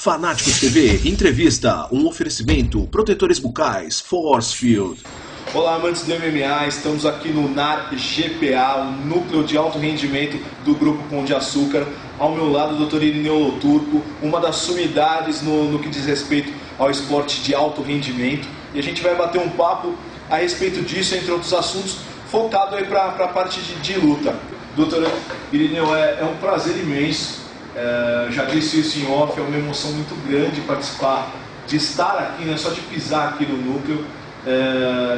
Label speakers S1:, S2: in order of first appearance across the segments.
S1: Fanáticos TV, entrevista, um oferecimento, protetores bucais, Force Field.
S2: Olá, amantes do MMA, estamos aqui no NAR GPA, o núcleo de alto rendimento do Grupo Pão de Açúcar. Ao meu lado, o Dr. Irineu Loturco, uma das sumidades no que diz respeito ao esporte de alto rendimento. E a gente vai bater um papo a respeito disso, entre outros assuntos, focado aí para a parte de luta. Dr. Irineu, é um prazer imenso. Já disse isso em off, é uma emoção muito grande participar, de estar aqui, né, só de pisar aqui no núcleo.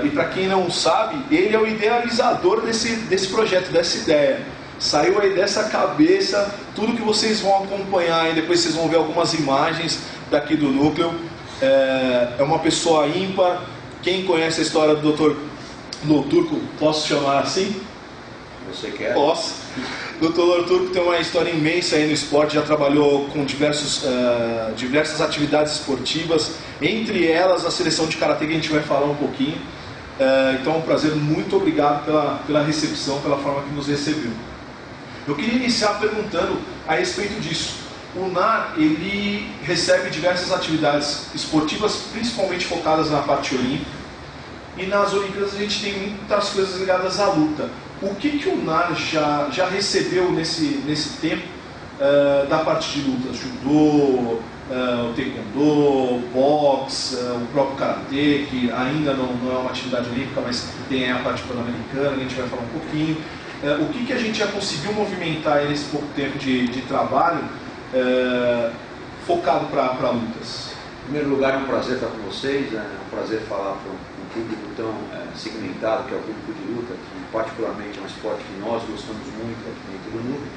S2: E para quem não sabe, ele é o idealizador desse projeto, dessa ideia. Saiu aí dessa cabeça, tudo que vocês vão acompanhar, e depois vocês vão ver algumas imagens daqui do núcleo. É uma pessoa ímpar. Quem conhece a história do Dr. Loturco, posso chamar assim?
S3: Você quer?
S2: Posso. O Dr. Loturco tem uma história imensa aí no esporte, já trabalhou com diversas atividades esportivas, entre elas a seleção de karatê, que a gente vai falar um pouquinho. Então é um prazer, muito obrigado pela recepção, pela forma que nos recebeu. Eu queria iniciar perguntando a respeito disso. O NAR, ele recebe diversas atividades esportivas, principalmente focadas na parte olímpica, e nas Olimpíadas a gente tem muitas coisas ligadas à luta. O que o NAR já recebeu nesse tempo da parte de lutas? Judô, o taekwondo, boxe, o próprio karatê, que ainda não é uma atividade olímpica, mas tem a parte pan-americana, a gente vai falar um pouquinho. O que a gente já conseguiu movimentar nesse pouco tempo de trabalho focado para lutas?
S3: Em primeiro lugar, é um prazer estar com vocês, é um prazer falar para um público tão segmentado, que é o público de luta, que particularmente é um esporte que nós gostamos muito aqui dentro do núcleo.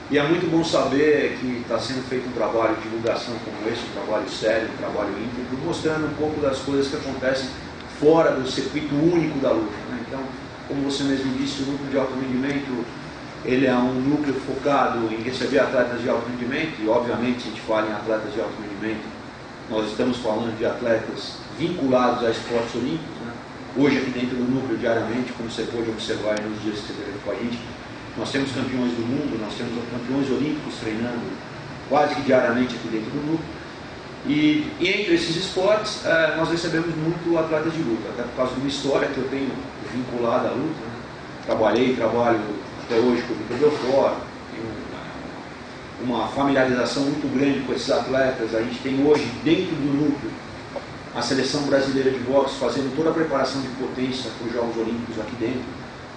S3: E é muito bom saber que está sendo feito um trabalho de divulgação como esse, um trabalho sério, um trabalho íntegro, mostrando um pouco das coisas que acontecem fora do circuito único da luta, né? Então, como você mesmo disse, o núcleo de alto rendimento, ele é um núcleo focado em receber atletas de alto rendimento, e obviamente se a gente fala em atletas de alto rendimento, nós estamos falando de atletas vinculados a esportes olímpicos, né? Hoje aqui dentro do núcleo, diariamente, como você pôde observar nos dias que você esteve com a gente, nós temos campeões do mundo, nós temos campeões olímpicos treinando quase que diariamente aqui dentro do núcleo. E entre esses esportes, nós recebemos muito atletas de luta, até por causa de uma história que eu tenho vinculada à luta, né? Trabalho até hoje com o Vitor Belfort, uma familiarização muito grande com esses atletas. A gente tem hoje, dentro do núcleo, a seleção brasileira de boxe fazendo toda a preparação de potência para os Jogos Olímpicos aqui dentro.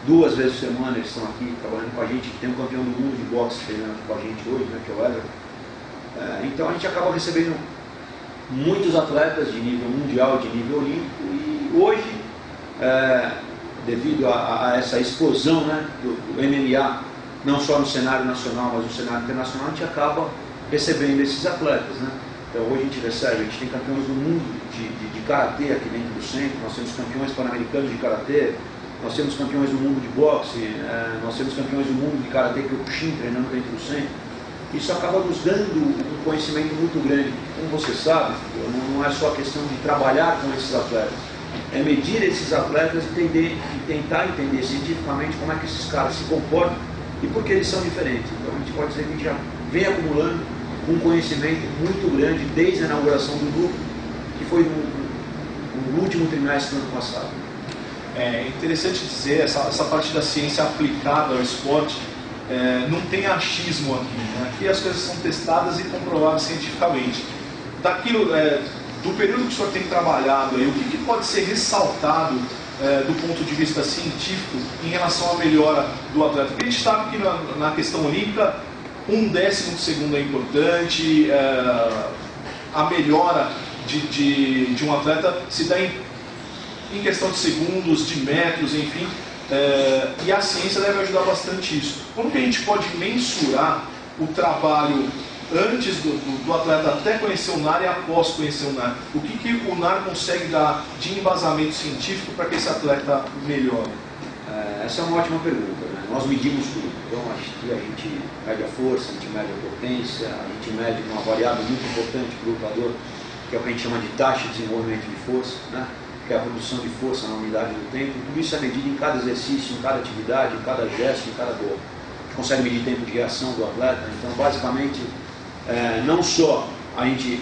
S3: 2 vezes por semana eles estão aqui trabalhando com a gente. Tem um campeão do mundo de boxe treinando com a gente hoje, né, que é o Everton. Então a gente acaba recebendo muitos atletas de nível mundial, de nível olímpico, e hoje, devido a essa explosão, né, do MMA, não só no cenário nacional, mas no cenário internacional, a gente acaba recebendo esses atletas, né? Então hoje a gente tem campeões do mundo de karatê aqui dentro do centro, nós temos campeões pan-americanos de karatê, nós temos campeões do mundo de boxe, nós temos campeões do mundo de karatê Kyokushin treinando dentro do centro. Isso acaba nos dando um conhecimento muito grande. Como você sabe, não é só a questão de trabalhar com esses atletas, é medir esses atletas e tentar entender cientificamente como é que esses caras se comportam e por que eles são diferentes. Então a gente pode dizer que a gente já vem acumulando um conhecimento muito grande desde a inauguração do núcleo, que foi no último trimestre do ano passado.
S2: É interessante dizer, essa parte da ciência aplicada ao esporte, não tem achismo aqui, né? Aqui as coisas são testadas e comprovadas cientificamente. Daquilo, do período que o senhor tem trabalhado, aí, o que pode ser ressaltado do ponto de vista científico em relação à melhora do atleta? Porque a gente sabe que na questão olímpica, 1/10 de segundo é importante, a melhora de um atleta se dá em questão de segundos, de metros, enfim, e a ciência deve ajudar bastante isso. Como que a gente pode mensurar o trabalho antes do atleta até conhecer o NAR e após conhecer o NAR? O que o NAR consegue dar de embasamento científico para que esse atleta melhore?
S3: Essa é uma ótima pergunta, né? Nós medimos tudo. Então aqui a gente mede a força, a gente mede a potência, a gente mede uma variável muito importante para o lutador, que é o que a gente chama de taxa de desenvolvimento de força, né? Que é a produção de força na unidade do tempo. Tudo isso é medido em cada exercício, em cada atividade, em cada gesto, em cada golpe. A gente consegue medir tempo de reação do atleta. Então basicamente, não só a gente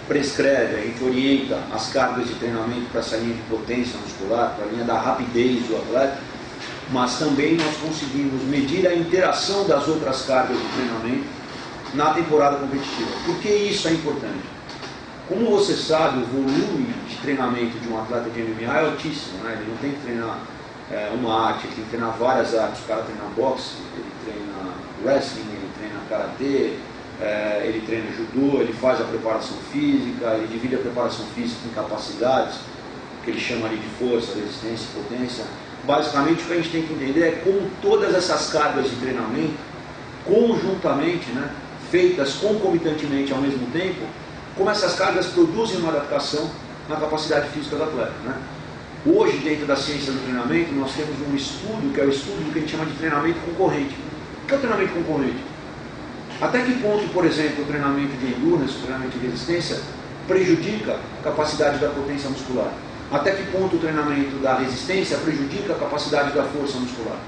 S3: prescreve, a gente orienta as cargas de treinamento para essa linha de potência muscular, para a linha da rapidez do atleta, mas também nós conseguimos medir a interação das outras cargas de treinamento na temporada competitiva. Por que isso é importante? Como você sabe, o volume de treinamento de um atleta de MMA é altíssimo, né? Ele não tem que treinar uma arte, ele tem que treinar várias artes. O cara treina boxe, ele treina wrestling, ele treina karatê, ele treina judô, ele faz a preparação física, ele divide a preparação física em capacidades, que ele chama ali de força, resistência e potência. Basicamente o que a gente tem que entender é como todas essas cargas de treinamento, conjuntamente, né, feitas concomitantemente ao mesmo tempo, como essas cargas produzem uma adaptação na capacidade física do atleta, né? Hoje, dentro da ciência do treinamento, nós temos um estudo, que é o estudo que a gente chama de treinamento concorrente. O que é o treinamento concorrente? Até que ponto, por exemplo, o treinamento de endurance, o treinamento de resistência, prejudica a capacidade da potência muscular? Até que ponto o treinamento da resistência prejudica a capacidade da força muscular?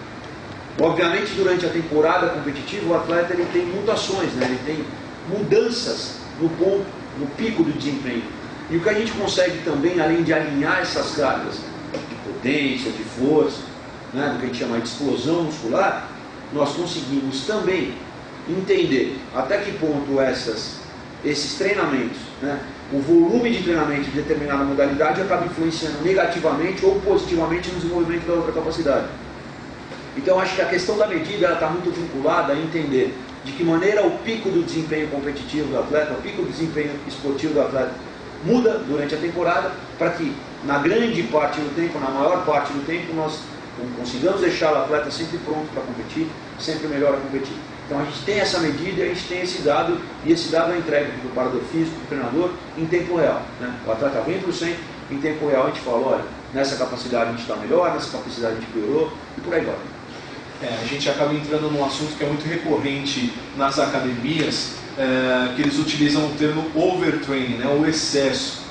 S3: Obviamente, durante a temporada competitiva, o atleta ele tem mutações, né? Ele tem mudanças no ponto, no pico do desempenho. E o que a gente consegue também, além de alinhar essas cargas de potência, de força, né, do que a gente chama de explosão muscular, nós conseguimos também entender até que ponto esses treinamentos, né, o volume de treinamento de determinada modalidade acaba influenciando negativamente ou positivamente no desenvolvimento da outra capacidade. Então acho que a questão da medida está muito vinculada a entender de que maneira o pico do desempenho competitivo do atleta, o pico do desempenho esportivo do atleta muda durante a temporada, para que na grande parte do tempo, na maior parte do tempo, nós consigamos deixar o atleta sempre pronto para competir, sempre melhor a competir. Então a gente tem essa medida, a gente tem esse dado, e esse dado é entregue para o preparador físico, para o treinador, em tempo real, né? O atleta vem para o centro, em tempo real a gente fala, olha, nessa capacidade a gente está melhor, nessa capacidade a gente piorou, e por aí vai.
S2: A gente acaba entrando num assunto que é muito recorrente nas academias, que eles utilizam o termo overtraining, né, o excesso.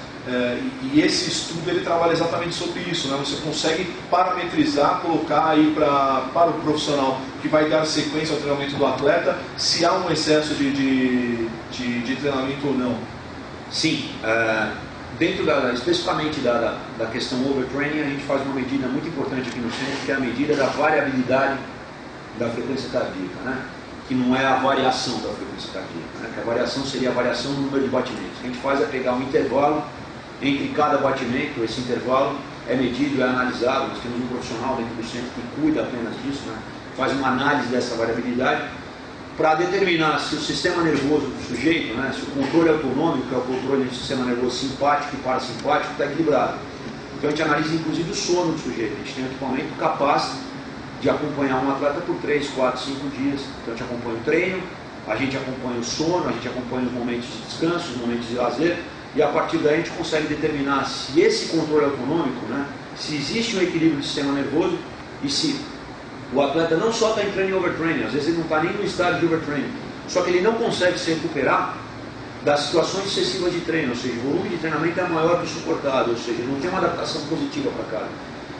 S2: E esse estudo ele trabalha exatamente sobre isso, né? Você consegue parametrizar, colocar aí para o profissional que vai dar sequência ao treinamento do atleta, se há um excesso de treinamento ou não.
S3: Sim, dentro especificamente da questão overtraining, a gente faz uma medida muito importante aqui no centro, que é a medida da variabilidade da frequência cardíaca, né? Que não é a variação da frequência cardíaca, né? Que a variação seria a variação do número de batimentos. O que a gente faz é pegar um intervalo entre cada batimento, esse intervalo é medido, é analisado. Nós temos um profissional dentro do centro que cuida apenas disso, né? Faz uma análise dessa variabilidade para determinar se o sistema nervoso do sujeito, né, se o controle autonômico, que é o controle do sistema nervoso simpático e parasimpático, está equilibrado. Então a gente analisa inclusive o sono do sujeito. A gente tem um equipamento capaz de acompanhar um atleta por 3, 4, 5 dias. Então a gente acompanha o treino, a gente acompanha o sono, a gente acompanha os momentos de descanso, os momentos de lazer, e a partir daí a gente consegue determinar se esse controle autonômico, né, se existe um equilíbrio do sistema nervoso e se o atleta não só está entrando em overtraining, às vezes ele não está nem no estágio de overtraining, só que ele não consegue se recuperar das situações excessivas de treino, ou seja, o volume de treinamento é maior que o suportado, ou seja, não tem uma adaptação positiva para a carga.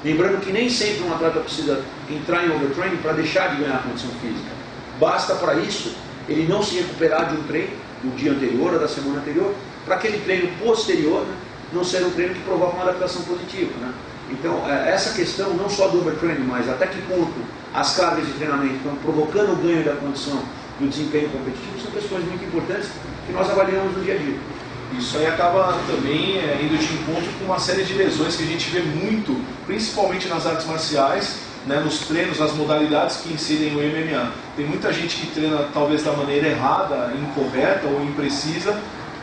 S3: Lembrando que nem sempre um atleta precisa entrar em overtraining para deixar de ganhar condição física. Basta para isso ele não se recuperar de um treino do dia anterior ou da semana anterior, para aquele treino posterior, né, não ser um treino que provoca uma adaptação positiva, né? Então, essa questão não só do overtraining, mas até que ponto as cargas de treinamento estão provocando o ganho da condição do desempenho competitivo, são questões muito importantes que nós avaliamos no dia a dia.
S2: Isso aí acaba também indo de encontro com uma série de lesões que a gente vê muito, principalmente nas artes marciais, né, nos treinos, nas modalidades que incidem o MMA. Tem muita gente que treina talvez da maneira errada, incorreta ou imprecisa,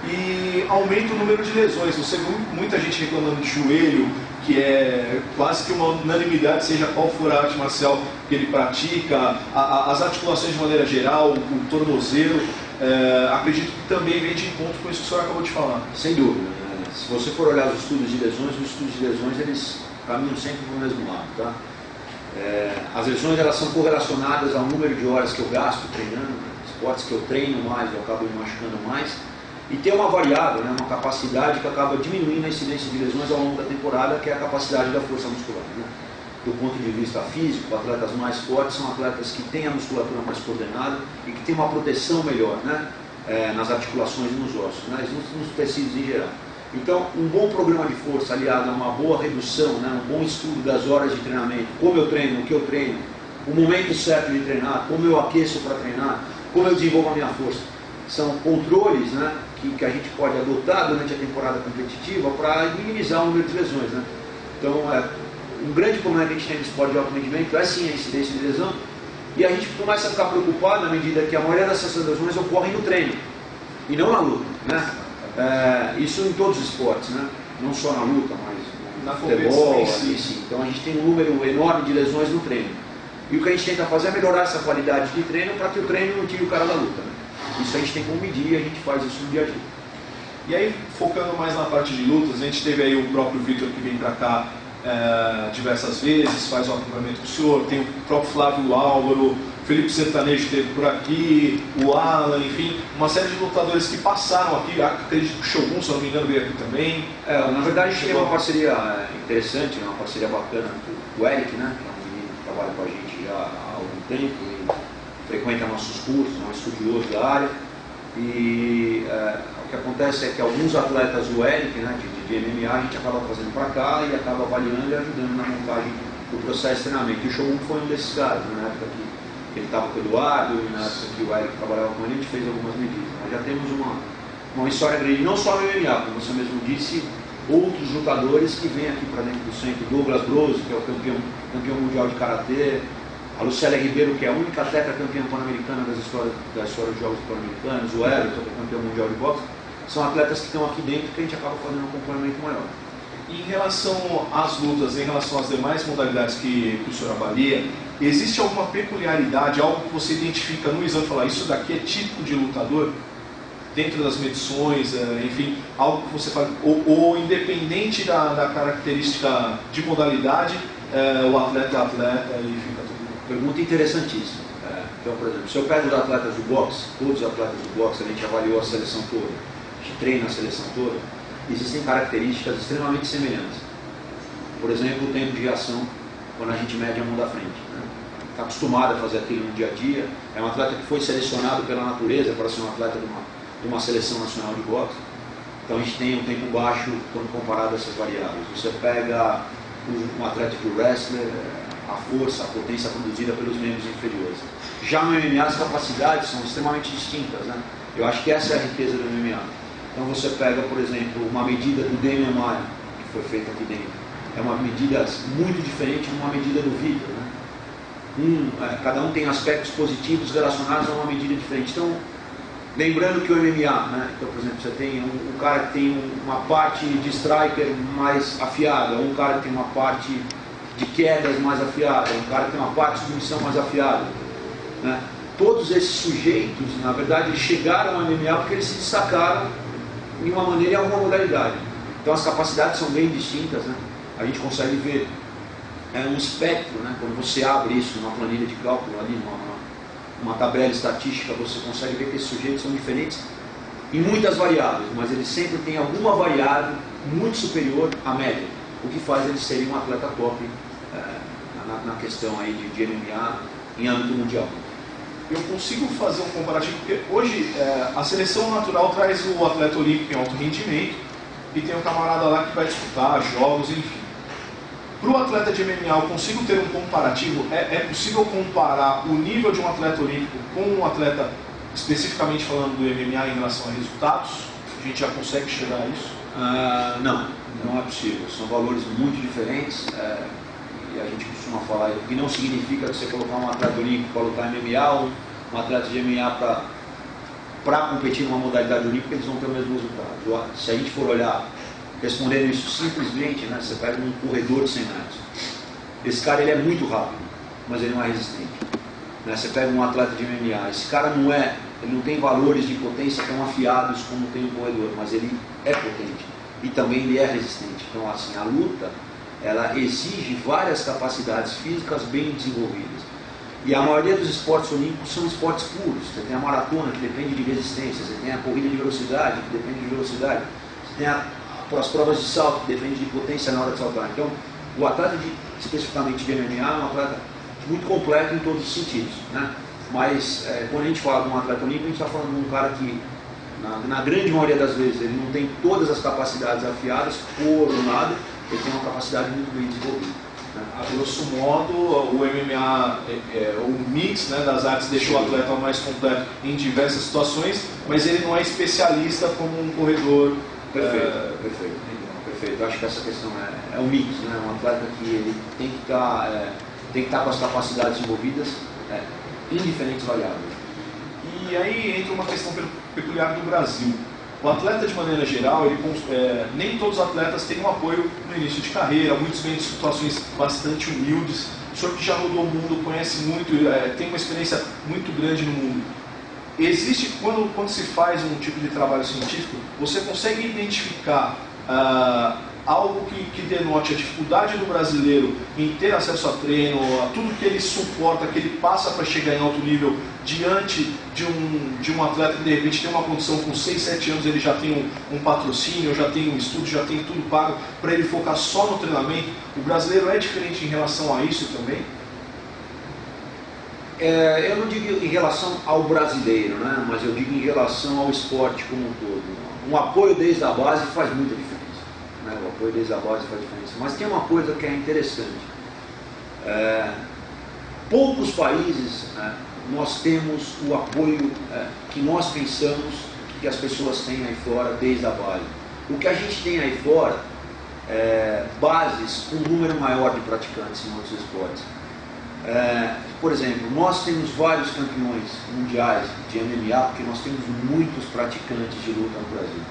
S2: e aumenta o número de lesões. Você vê muita gente reclamando de joelho, que é quase que uma unanimidade, seja qual for a arte marcial que ele pratica, as articulações de maneira geral, o tornozelo, acredito que também vem de encontro com isso que o senhor acabou de falar.
S3: Sem dúvida. Se você for olhar os estudos de lesões, eles caminham sempre para o mesmo lado, tá? As lesões elas são correlacionadas ao número de horas que eu gasto treinando, né? Esportes que eu treino mais, eu acabo me machucando mais. E tem uma variável, né, uma capacidade que acaba diminuindo a incidência de lesões ao longo da temporada, que é a capacidade da força muscular, né? Do ponto de vista físico, atletas mais fortes são atletas que têm a musculatura mais coordenada e que têm uma proteção melhor, né? nas articulações e nos ossos, né, nos tecidos em geral. Então, um bom programa de força aliado a uma boa redução, né, um bom estudo das horas de treinamento, como eu treino, o que eu treino, o momento certo de treinar, como eu aqueço para treinar, como eu desenvolvo a minha força, são controles, né, que a gente pode adotar durante a temporada competitiva para minimizar o número de lesões. Né? Então, um grande problema que a gente tem no esporte de alto rendimento é sim a incidência de lesão, e a gente começa a ficar preocupado na medida que a maioria dessas lesões ocorrem no treino e não na luta. Né? Isso em todos os esportes, né? Não só na luta, mas
S2: na
S3: futebol, sim. Então a gente tem um número enorme de lesões no treino. E o que a gente tenta fazer é melhorar essa qualidade de treino para que o treino não tire o cara da luta. Né? Isso a gente tem como medir e a gente faz isso no dia a dia.
S2: E aí, focando mais na parte de lutas, a gente teve aí o próprio Vitor que vem para cá diversas vezes, faz o acompanhamento com o senhor, tem o próprio Flávio Álvaro, Felipe Sertanejo esteve por aqui, o Alan, enfim, uma série de lutadores que passaram aqui, acredito que o Shogun, se eu não me engano, veio aqui também.
S3: Na verdade, a gente tem uma parceria interessante, uma parceria bacana com o Eric, né, que é um menino que trabalha com a gente já há algum tempo e frequenta nossos cursos, é um estudioso da área. E o que acontece é que alguns atletas do Eric, né, de MMA, a gente acaba trazendo para cá e acaba avaliando e ajudando na montagem do processo de treinamento. E o Shogun foi um desses caras, né, na época que ele estava com o Eduardo, e na época que o Eric trabalhava com ele, a gente fez algumas medidas. Nós já temos uma história grande, não só no MMA, como você mesmo disse, outros lutadores que vêm aqui para dentro do centro. Douglas Brose, que é o campeão mundial de Karatê, a Lucélia Ribeiro, que é a única atleta campeã pan-americana da história dos Jogos Pan-Americanos, o Everton, que é campeão mundial de boxe, são atletas que estão aqui dentro que a gente acaba fazendo um acompanhamento maior.
S2: E em relação às lutas, em relação às demais modalidades que o senhor avalia, existe alguma peculiaridade, algo que você identifica no exame e fala, isso daqui é típico de lutador? Dentro das medições, enfim, algo que você fala, ou independente da característica de modalidade, o atleta é atleta e fica tudo.
S3: Pergunta interessantíssima. Então, por exemplo, se eu pego os atletas do boxe, todos os atletas do boxe, a gente avaliou a seleção toda, a gente treina a seleção toda, existem características extremamente semelhantes. Por exemplo, o tempo de reação, quando a gente mede a mão da frente. Está acostumado a fazer aquilo no dia a dia, é um atleta que foi selecionado pela natureza para ser um atleta de uma seleção nacional de boxe. Então a gente tem um tempo baixo quando comparado a essas variáveis. Você pega um atleta de wrestler, a força, a potência produzida pelos membros inferiores. Já no MMA as capacidades são extremamente distintas, né? Eu acho que essa é a riqueza do MMA. Então você pega, por exemplo, uma medida do Damian Maia, que foi feita aqui dentro. É uma medida muito diferente de uma medida do Vitor, né? Cada um tem aspectos positivos relacionados a uma medida diferente. Então, lembrando que o MMA, né? Então, por exemplo, você tem um cara que tem uma parte de striker mais afiada, um cara que tem uma parte de quedas mais afiada, um cara que tem uma parte de submissão mais afiada, né? Todos esses sujeitos, na verdade, eles chegaram ao MMA porque eles se destacaram de uma maneira e alguma modalidade. Então as capacidades são bem distintas, né? A gente consegue ver um espectro, né? Quando você abre isso numa planilha de cálculo ali, uma tabela estatística, você consegue ver que esses sujeitos são diferentes em muitas variáveis, mas eles sempre têm alguma variável muito superior à média, o que faz eles serem um atleta top na questão aí de MMA em âmbito mundial.
S2: Eu consigo fazer um comparativo, porque hoje a seleção natural traz o atleta olímpico em alto rendimento e tem um camarada lá que vai disputar jogos, enfim. Para o atleta de MMA, eu consigo ter um comparativo? É possível comparar o nível de um atleta olímpico com um atleta, especificamente falando do MMA, em relação a resultados? A gente já consegue chegar a isso?
S3: Não é possível. São valores muito diferentes. E a gente costuma falar, o que não significa que você colocar um atleta olímpico para lutar em MMA ou um atleta de MMA para competir numa modalidade olímpica, eles vão ter o mesmo resultado. Se a gente for olhar, respondendo isso simplesmente, né, você pega um corredor de 100 metros. Esse cara ele é muito rápido, mas ele não é resistente. Né? Você pega um atleta de MMA, esse cara ele não tem valores de potência tão afiados como tem um corredor, mas ele é potente e também ele é resistente. Então, assim, a luta ela exige várias capacidades físicas bem desenvolvidas. E a maioria dos esportes olímpicos são esportes puros. Você tem a maratona, que depende de resistência, você tem a corrida de velocidade, que depende de velocidade, você tem as provas de salto, que depende de potência na hora de saltar. Então, o atleta especificamente de MMA é um atleta muito completo em todos os sentidos, né? Mas, quando a gente fala de um atleta olímpico, a gente está falando de um cara que na grande maioria das vezes, ele não tem todas as capacidades afiadas por um lado, ele tem uma capacidade muito bem desenvolvida.
S2: A grosso modo, o MMA, o mix, né, das artes deixou o atleta mais completo em diversas situações, mas ele não é especialista como um corredor.
S3: Perfeito. Eu acho que essa questão é um mix, né? Um atleta que ele tem que estar com as capacidades envolvidas em diferentes variáveis.
S2: E aí entra uma questão peculiar do Brasil. O atleta, de maneira geral, nem todos os atletas têm um apoio no início de carreira, muitos vêm de situações bastante humildes. O senhor que já rodou o mundo, conhece muito, tem uma experiência muito grande no mundo. Existe, quando se faz um tipo de trabalho científico, você consegue identificar algo que denote a dificuldade do brasileiro em ter acesso a treino, a tudo que ele suporta, que ele passa para chegar em alto nível, diante de um atleta que de repente tem uma condição com 6, 7 anos, ele já tem um patrocínio, já tem um estudo, já tem tudo pago, para ele focar só no treinamento. O brasileiro é diferente em relação a isso também?
S3: Eu não digo em relação ao brasileiro, né? Mas eu digo em relação ao esporte como um todo. Um apoio desde a base faz muita diferença. Né? O apoio desde a base faz diferença. Mas tem uma coisa que é interessante. Poucos países nós temos o apoio que nós pensamos que as pessoas têm aí fora desde a base. O que a gente tem aí fora bases com um número maior de praticantes em outros esportes. Por exemplo, nós temos vários campeões mundiais de MMA, porque nós temos muitos praticantes de luta no Brasil.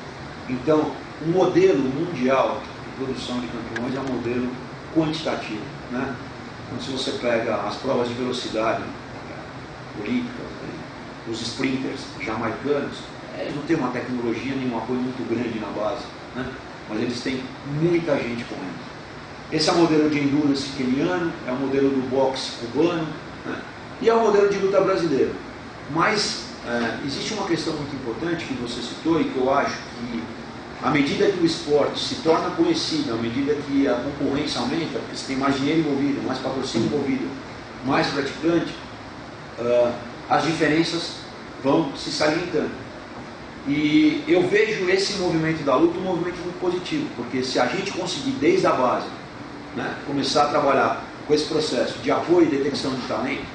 S3: Então, o modelo mundial de produção de campeões é um modelo quantitativo, né? Então, se você pega as provas de velocidade olímpicas, os sprinters jamaicanos, eles não têm uma tecnologia nem um apoio muito grande na base, né? Mas eles têm muita gente com eles. Esse é o modelo de endurance keniano, é o modelo do boxe cubano, né? E é o modelo de luta brasileiro. Mas existe uma questão muito importante que você citou e que eu acho que, à medida que o esporte se torna conhecido, à medida que a concorrência aumenta, porque você tem mais dinheiro envolvido, mais patrocínio envolvido, mais praticante, as diferenças vão se salientando. E eu vejo esse movimento da luta um movimento muito positivo, porque se a gente conseguir desde a base, né, começar a trabalhar com esse processo de apoio e detecção de talento,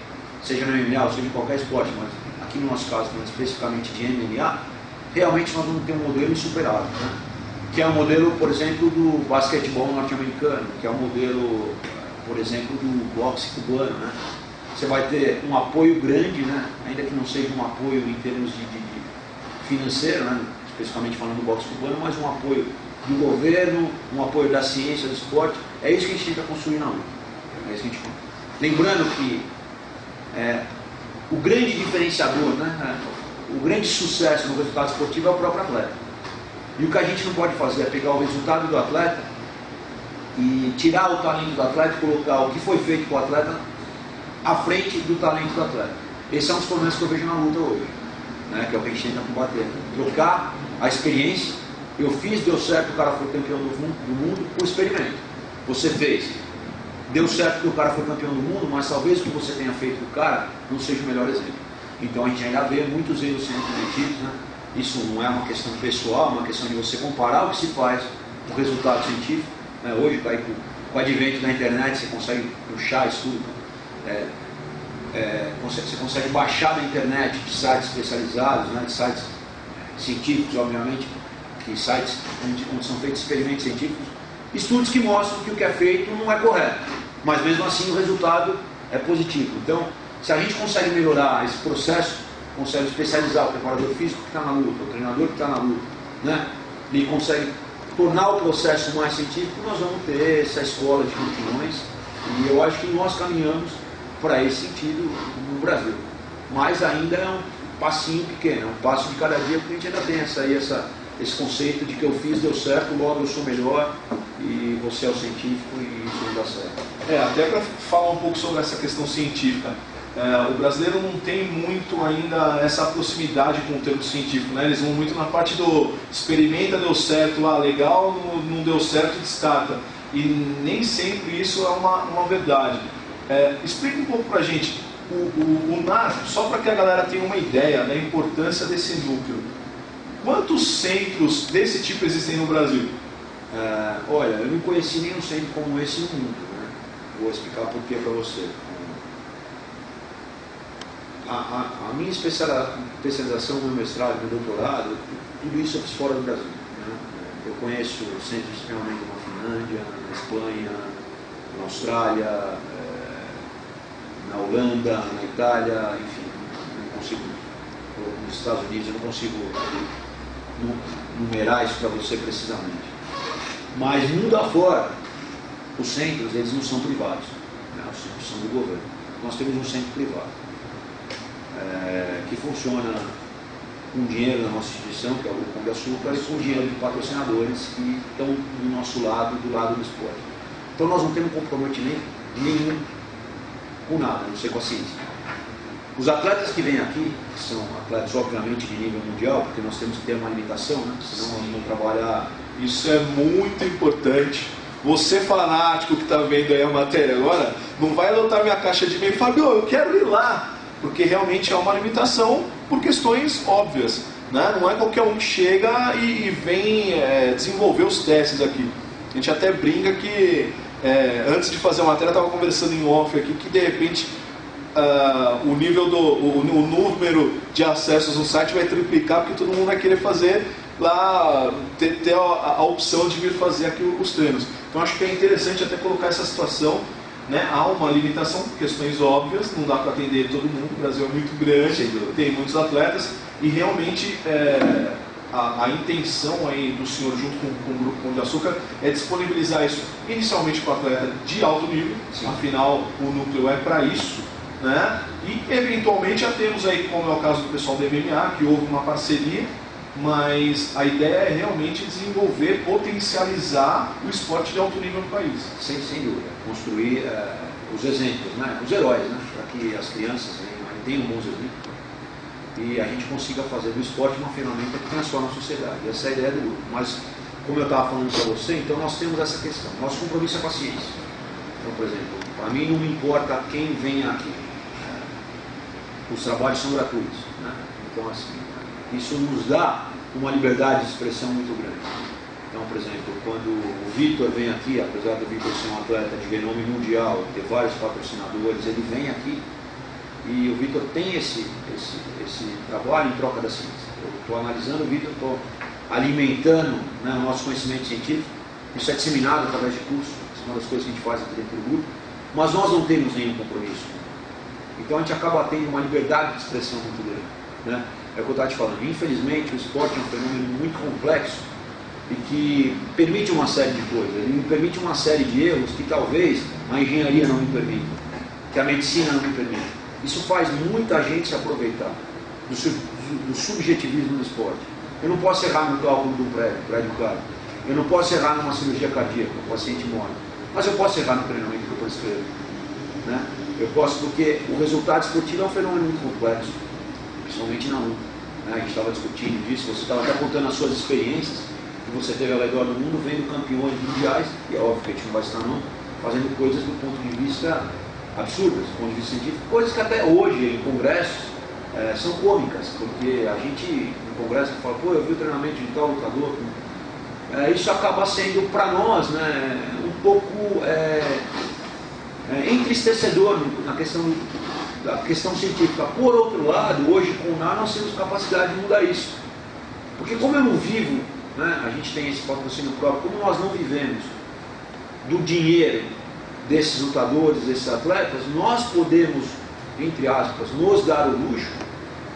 S3: seja no MMA ou seja em qualquer esporte, mas aqui no nosso caso, especificamente de MMA, realmente nós vamos ter um modelo insuperável, né? Que é o modelo, por exemplo, do basquetebol norte-americano, que é o modelo, por exemplo, do boxe cubano, né? Você vai ter um apoio grande, né? Ainda que não seja um apoio em termos de financeiro, né? Especificamente falando do boxe cubano, mas um apoio do governo, um apoio da ciência, do esporte. É isso que a gente tenta construir na luta. É isso que a gente... Lembrando que o grande diferenciador, né? O grande sucesso no resultado esportivo é o próprio atleta. E o que a gente não pode fazer é pegar o resultado do atleta e tirar o talento do atleta e colocar o que foi feito com o atleta à frente do talento do atleta. Esse é um dos problemas que eu vejo na luta hoje, né? Que é o que a gente tenta combater. Trocar a experiência. Eu fiz, deu certo, o cara foi campeão do mundo por experimento. Você fez, deu certo que o cara foi campeão do mundo, mas talvez o que você tenha feito do cara não seja o melhor exemplo. Então a gente ainda vê muitos erros sendo cometidos, né? Isso não é uma questão pessoal, é uma questão de você comparar o que se faz com o resultado científico, né? Hoje, tá aí, com o advento da internet, você consegue puxar isso tudo, você consegue baixar na internet de sites especializados, né? De sites científicos, obviamente, que sites onde são feitos experimentos científicos, estudos que mostram que o que é feito não é correto, mas mesmo assim o resultado é positivo. Então, se a gente consegue melhorar esse processo, consegue especializar o preparador físico que está na luta, o treinador que está na luta, né? E consegue tornar o processo mais científico, nós vamos ter essa escola de campeões, e eu acho que nós caminhamos para esse sentido no Brasil. Mas ainda é um passinho pequeno, é um passo de cada dia, porque a gente ainda tem esse conceito de que eu fiz, deu certo, logo eu sou melhor, e você é o científico e isso não dá certo.
S2: Até para falar um pouco sobre essa questão científica, o brasileiro não tem muito ainda essa proximidade com o termo científico, né? Eles vão muito na parte do experimenta, deu certo, legal, não deu certo, descarta. E nem sempre isso é uma verdade. Explica um pouco para a gente, o NAR, só para que a galera tenha uma ideia da importância desse núcleo. Quantos centros desse tipo existem no Brasil?
S3: Olha, eu não conheci nenhum centro como esse no mundo, né? Vou explicar por que para você. A minha especialização, meu mestrado, meu doutorado, tudo isso eu fiz fora do Brasil, né? Eu conheço centros extremamente na Finlândia, na Espanha, na Austrália, na Holanda, na Itália, enfim, não consigo, nos Estados Unidos eu não consigo numerar isso para você precisamente. Mas mundo afora, os centros, eles não são privados, né? Os centros são do governo. Nós temos um centro privado, que funciona com dinheiro da nossa instituição, que é o Grupo Pão de Açúcar, e com dinheiro de patrocinadores que estão do nosso lado, do lado do esporte. Então nós não temos comprometimento nenhum com nada, a não ser com a ciência. Os atletas que vêm aqui, que são atletas obviamente de nível mundial, porque nós temos que ter uma limitação, né? Senão nós vamos trabalhar...
S2: Isso é muito importante. Você fanático que está vendo aí a matéria agora, não vai lotar minha caixa de e-mail e Fabio, eu quero ir lá, porque realmente é uma limitação por questões óbvias, né? Não é qualquer um que chega e vem desenvolver os testes aqui. A gente até brinca que antes de fazer a matéria, eu estava conversando em off aqui, que de repente o número de acessos no site vai triplicar, porque todo mundo vai querer fazer lá, ter a opção de vir fazer aqui os treinos. Então acho que é interessante até colocar essa situação, né? Há uma limitação por questões óbvias, não dá para atender todo mundo, o Brasil é muito grande, tem muitos atletas, e realmente a intenção aí do senhor junto com o Grupo Pão de Açúcar é disponibilizar isso inicialmente para o atleta de alto nível. Sim. Afinal o núcleo é para isso, né? E eventualmente já temos aí, como é o caso do pessoal do MMA, que houve uma parceria, mas a ideia é realmente desenvolver, potencializar o esporte de alto nível no país.
S3: Sem dúvida, construir os exemplos, né? Os heróis, né? Para que as crianças tenham bons exemplos e a gente consiga fazer do esporte uma ferramenta que transforma a sociedade. Essa é a ideia do grupo. Mas, como eu estava falando para você, então nós temos essa questão. Nosso compromisso é com a ciência. Então, por exemplo, para mim não me importa quem vem aqui. Os trabalhos são gratuitos, né? Então, assim, isso nos dá uma liberdade de expressão muito grande. Então, por exemplo, quando o Vitor vem aqui, apesar do Vitor ser um atleta de renome mundial, ter vários patrocinadores, ele vem aqui e o Vitor tem esse trabalho em troca da ciência. Eu estou analisando o Vitor, estou alimentando, né, o nosso conhecimento científico, isso é disseminado através de cursos, isso é uma das coisas que a gente faz aqui dentro do grupo, mas nós não temos nenhum compromisso. Então a gente acaba tendo uma liberdade de expressão muito grande, né? É o que eu estava te falando. Infelizmente, o esporte é um fenômeno muito complexo e que permite uma série de coisas. Ele me permite uma série de erros que talvez a engenharia não me permita, que a medicina não me permita. Isso faz muita gente se aproveitar do subjetivismo do esporte. Eu não posso errar no cálculo do prédio caro. Eu não posso errar numa cirurgia cardíaca, o paciente morre. Mas eu posso errar no treinamento que eu prescrevo, né? Eu posso, porque o resultado esportivo é um fenômeno muito complexo, principalmente na luta, né? A gente estava discutindo disso, você estava até contando as suas experiências que você teve ao redor do mundo, vendo campeões mundiais, e é óbvio que a gente não vai estar não, fazendo coisas do ponto de vista absurdas, do ponto de vista científico, coisas que até hoje em congressos são cômicas, porque a gente no congresso fala, pô, eu vi o treinamento de tal lutador, isso acaba sendo para nós, né, um pouco entristecedor na da questão científica. Por outro lado, hoje com o NAR nós temos capacidade de mudar isso. Porque como eu não vivo, né, a gente tem esse patrocínio próprio, como nós não vivemos do dinheiro desses lutadores, desses atletas, nós podemos, entre aspas, nos dar o luxo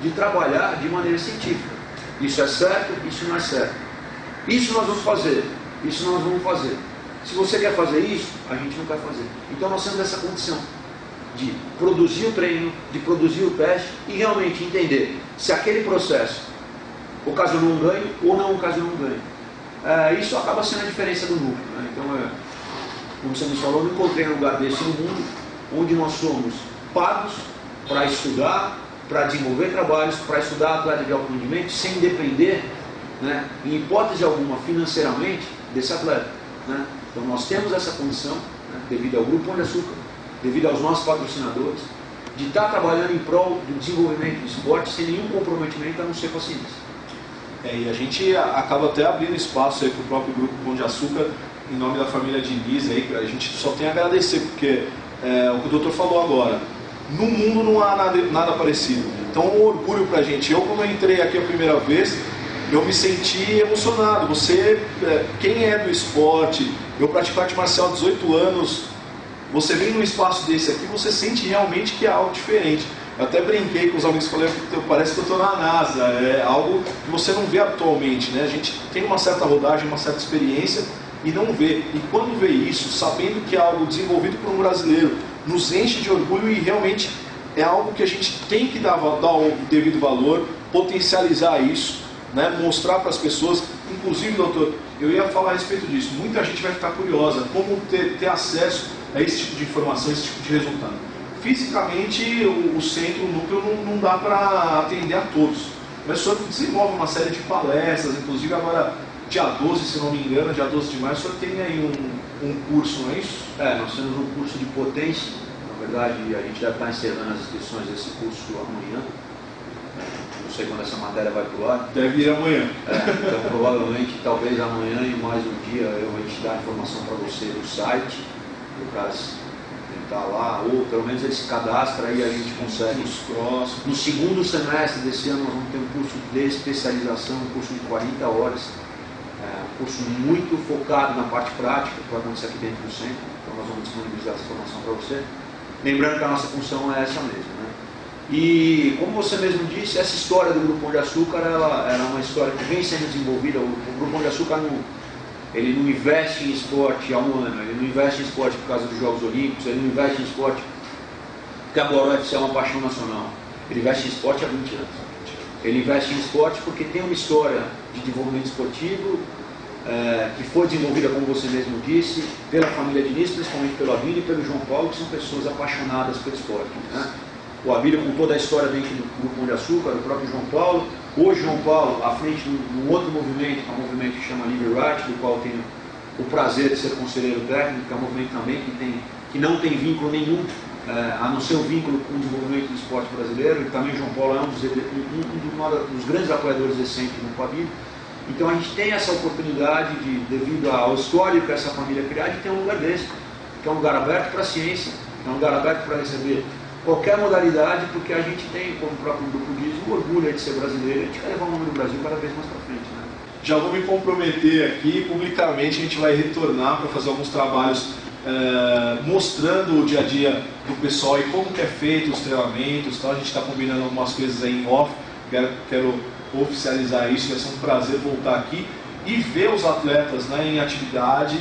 S3: de trabalhar de maneira científica. Isso é certo, isso não é certo. Isso nós vamos fazer, isso nós vamos fazer. Se você quer fazer isso, a gente não quer fazer. Então nós temos essa condição de produzir o treino, de produzir o teste e realmente entender se aquele processo ocasionou um ganho ou não ocasionou um ganho. Isso acaba sendo a diferença do núcleo, né? Então, como você nos falou, eu não encontrei um lugar desse no mundo onde nós somos pagos para estudar, para desenvolver trabalhos, para estudar atleta de alto rendimento, sem depender, né, em hipótese alguma, financeiramente, desse atleta, né? Então nós temos essa condição, né, devido ao Grupo Pão de Açúcar, devido aos nossos patrocinadores, de estar trabalhando em prol do desenvolvimento do esporte sem nenhum comprometimento a não ser com a ciência.
S2: E a gente acaba até abrindo espaço para o próprio Grupo Pão de Açúcar, em nome da família Diniz, aí, a gente só tem a agradecer, porque o que o doutor falou agora, no mundo não há nada parecido. Então é um orgulho para a gente. Eu, quando eu entrei aqui a primeira vez, eu me senti emocionado. Você, quem é do esporte, eu pratico arte marcial há 18 anos, você vem num espaço desse aqui, você sente realmente que é algo diferente. Eu até brinquei com os amigos, falei, parece que eu estou na NASA, é algo que você não vê atualmente, né? A gente tem uma certa rodagem, uma certa experiência e não vê. E quando vê isso, sabendo que é algo desenvolvido por um brasileiro, nos enche de orgulho e realmente é algo que a gente tem que dar o devido valor, potencializar isso, né? Mostrar para as pessoas. Inclusive, doutor, eu ia falar a respeito disso, muita gente vai ficar curiosa, como ter acesso a esse tipo de informação, esse tipo de resultado. Fisicamente, o centro, o núcleo, não dá para atender a todos. Mas o senhor desenvolve uma série de palestras, inclusive agora, dia 12, se não me engano, dia 12 de maio, o senhor tem aí um curso, não é isso?
S3: Nós temos um curso de potência. Na verdade, a gente deve estar encerrando as inscrições desse curso amanhã. Não sei quando essa matéria vai pro ar.
S2: Deve ir amanhã.
S3: Então, provavelmente, talvez amanhã e mais um dia, eu vou te dar a informação para você do site, para o cara tentar lá, ou pelo menos ele se cadastra e a gente consegue. No segundo semestre desse ano, nós vamos ter um curso de especialização, um curso de 40 horas, um curso muito focado na parte prática, que vai acontecer aqui dentro do centro. Então, nós vamos disponibilizar essa informação para você. Lembrando que a nossa função é essa mesmo, né? E, como você mesmo disse, essa história do Grupo Pão de Açúcar, ela é uma história que vem sendo desenvolvida. O Grupo Pão de Açúcar ele não investe em esporte há um ano, ele não investe em esporte por causa dos Jogos Olímpicos, ele não investe em esporte porque agora o UFC é uma paixão nacional. Ele investe em esporte há 20 anos. Ele investe em esporte porque tem uma história de desenvolvimento esportivo que foi desenvolvida, como você mesmo disse, pela família Diniz, principalmente pelo Abílio e pelo João Paulo, que são pessoas apaixonadas pelo esporte, né? O Abílio com toda a história dentro do Grupo Pão de Açúcar, o próprio João Paulo. Hoje, João Paulo, à frente de um outro movimento, que é um movimento que chama Live Right, do qual eu tenho o prazer de ser conselheiro técnico, que é um movimento também que não tem vínculo nenhum, a não ser o vínculo com o desenvolvimento do esporte brasileiro. E também João Paulo é um dos grandes apoiadores desse centro no Abílio. Então a gente tem essa oportunidade, devido ao histórico que essa família criar, de ter um lugar desse, que é um lugar aberto para a ciência, que é um lugar aberto para receber qualquer modalidade, porque a gente tem, como o próprio grupo diz, um orgulho de ser brasileiro. A gente quer levar o nome do Brasil cada vez mais para frente, né?
S2: Já vou me comprometer aqui, publicamente a gente vai retornar para fazer alguns trabalhos mostrando o dia a dia do pessoal e como que é feito os treinamentos. Então a gente está combinando algumas coisas aí em off, quero oficializar isso, vai ser um prazer voltar aqui e ver os atletas, né, em atividade,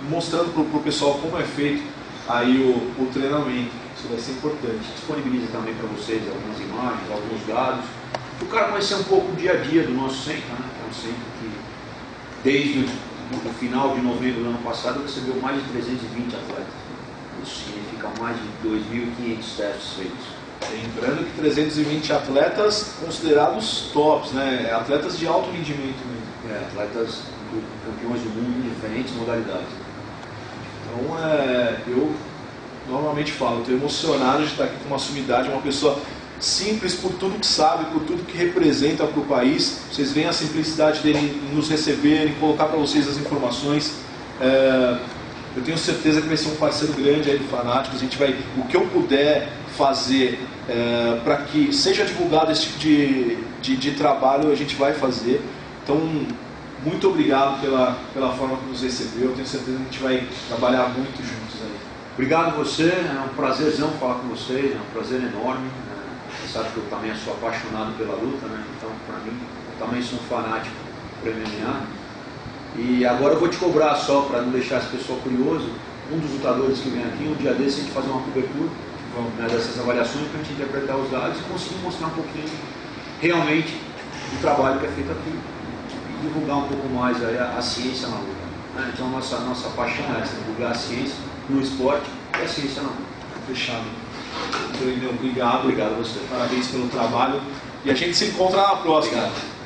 S2: mostrando para o pessoal como é feito aí o treinamento. Isso vai ser importante.
S3: Disponibiliza também para vocês algumas imagens, alguns dados, para o cara conhecer um pouco o dia a dia do nosso centro, né? É um centro que, desde o final de novembro do ano passado, recebeu mais de 320 atletas. Isso significa mais de 2.500 testes feitos.
S2: Lembrando que 320 atletas considerados tops, né? Atletas de alto rendimento mesmo.
S3: Atletas campeões do mundo em diferentes modalidades.
S2: Então, eu normalmente falo, estou emocionado de estar aqui com uma sumidade, uma pessoa simples por tudo que sabe, por tudo que representa para o país. Vocês veem a simplicidade dele em nos receber, em colocar para vocês as informações. Eu tenho certeza que vai ser um parceiro grande aí do Fanáticos. A gente vai, o que eu puder fazer para que seja divulgado esse tipo de trabalho, a gente vai fazer. Então, muito obrigado pela forma que nos recebeu. Eu tenho certeza que a gente vai trabalhar muito juntos aí.
S3: Obrigado a você, é um prazerzão falar com vocês, é um prazer enorme. Você sabe que eu também sou apaixonado pela luta, né? Então, para mim, eu também sou um fanático para MMA. E agora eu vou te cobrar só, para não deixar esse pessoal curioso, um dos lutadores que vem aqui, um dia desse a gente fazer uma cobertura, né, dessas avaliações, para a gente interpretar os dados e conseguir mostrar um pouquinho realmente do trabalho que é feito aqui. E divulgar um pouco mais aí a ciência na luta, né? Então nossa paixão é essa, divulgar a ciência no esporte e a ciência na luta.
S2: Fechado. Obrigado.
S3: Obrigado a você.
S2: Parabéns pelo trabalho. E a gente se encontra na próxima.
S3: Obrigado.